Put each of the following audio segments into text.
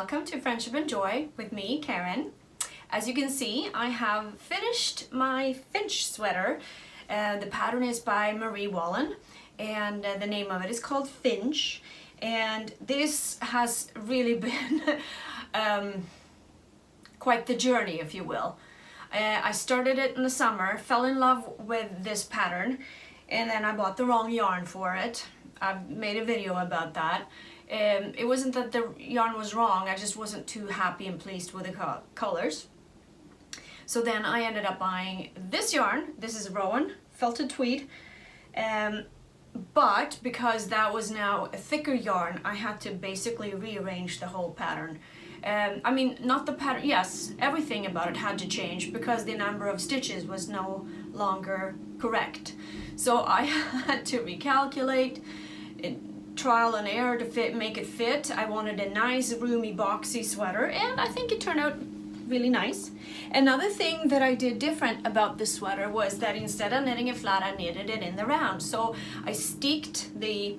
welcome to Friendship and Joy with me, Karen. As you can see, I have finished my Finch sweater. The pattern is by Marie Wallen and the name of it is called Finch. And this has really been quite the journey, if you will. I started it in the summer, fell in love with this pattern, and then I bought the wrong yarn for it. I've made a video about that. It wasn't that the yarn was wrong, I just wasn't too happy and pleased with the colors. So then I ended up buying this yarn. This is Rowan felted tweed, but because that was now a thicker yarn, I had to basically rearrange the whole pattern. I mean, not the pattern, yes, everything about it had to change because the number of stitches was no longer correct. So I had to recalculate, trial and error to make it fit. I wanted a nice, roomy, boxy sweater, and I think it turned out really nice. Another thing that I did different about this sweater was that instead of knitting it flat, I knitted it in the round. So I sticked the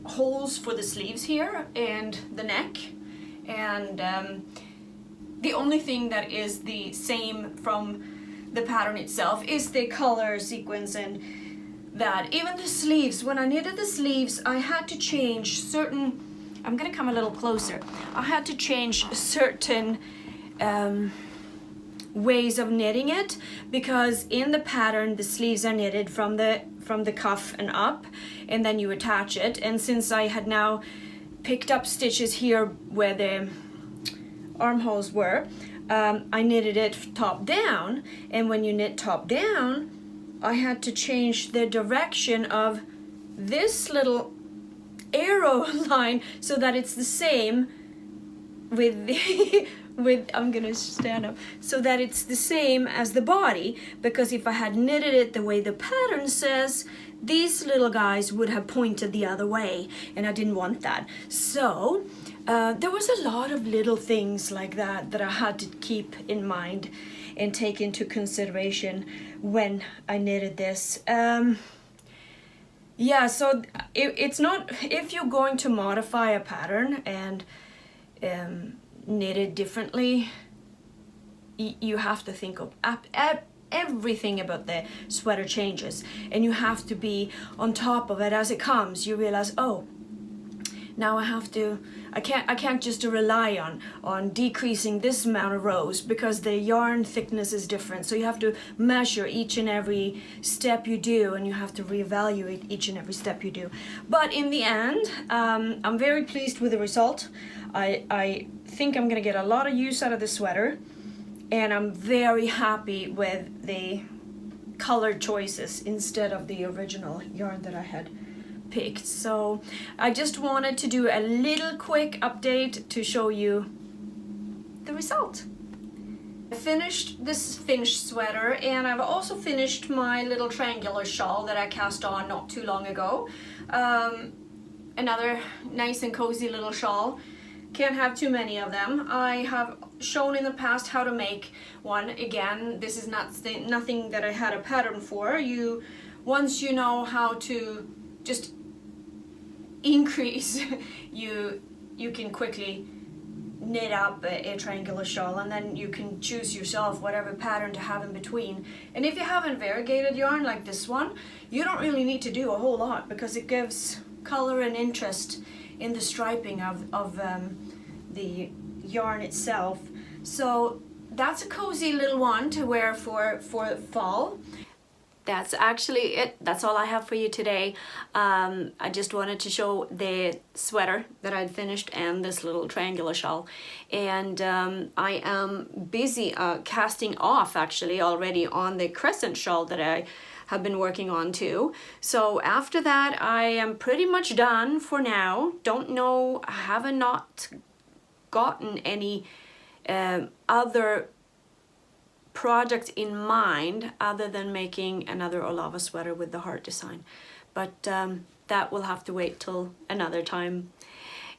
holes for the sleeves here and the neck, and the only thing that is the same from the pattern itself is the color sequence, and that even the sleeves, when I knitted the sleeves, I had to change certain, I'm gonna come a little closer, I had to change certain ways of knitting it, because in the pattern the sleeves are knitted from the cuff and up, and then you attach it. And since I had now picked up stitches here where the armholes were, I knitted it top down, and when you knit top down, I had to change the direction of this little arrow line so that it's the same with the I'm gonna stand up, so that it's the same as the body, because if I had knitted it the way the pattern says, these little guys would have pointed the other way, and I didn't want that. So there was a lot of little things like that I had to keep in mind and take into consideration when I knitted this. Yeah, so it's not, if you're going to modify a pattern and knit it differently, you have to think of everything about the sweater changes, and you have to be on top of it as it comes. You realize, oh, now I can't just rely on decreasing this amount of rows because the yarn thickness is different. So you have to measure each and every step you do, and you have to reevaluate each and every step you do. But in the end, I'm very pleased with the result. I think I'm gonna get a lot of use out of the sweater, and I'm very happy with the color choices instead of the original yarn that I had picked. So I just wanted to do a little quick update to show you the result. I finished this Finch sweater, and I've also finished my little triangular shawl that I cast on not too long ago. Another nice and cozy little shawl. Can't have too many of them. I have shown in the past how to make one. Again, this is nothing that I had a pattern for. Once you know how to just increase, you can quickly knit up a triangular shawl, and then you can choose yourself whatever pattern to have in between. And if you have a variegated yarn like this one, you don't really need to do a whole lot, because it gives color and interest in the striping of the yarn itself. So that's a cozy little one to wear for fall. That's actually it. That's all I have for you today. I just wanted to show the sweater that I'd finished and this little triangular shawl. And I am busy casting off actually already on the crescent shawl that I have been working on too. So after that, I am pretty much done for now. Don't know, I haven't not gotten any other project in mind other than making another Olava sweater with the heart design, but that will have to wait till another time.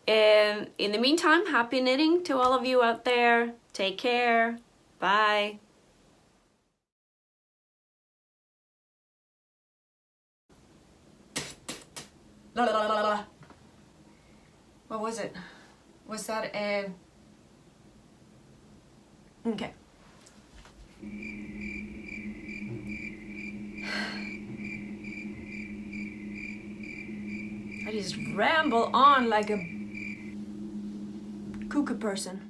In the meantime, happy knitting to all of you out there. Take care. Bye. La, la, la, la, la. What was it? Was that a... Okay. I just ramble on like a cuckoo person.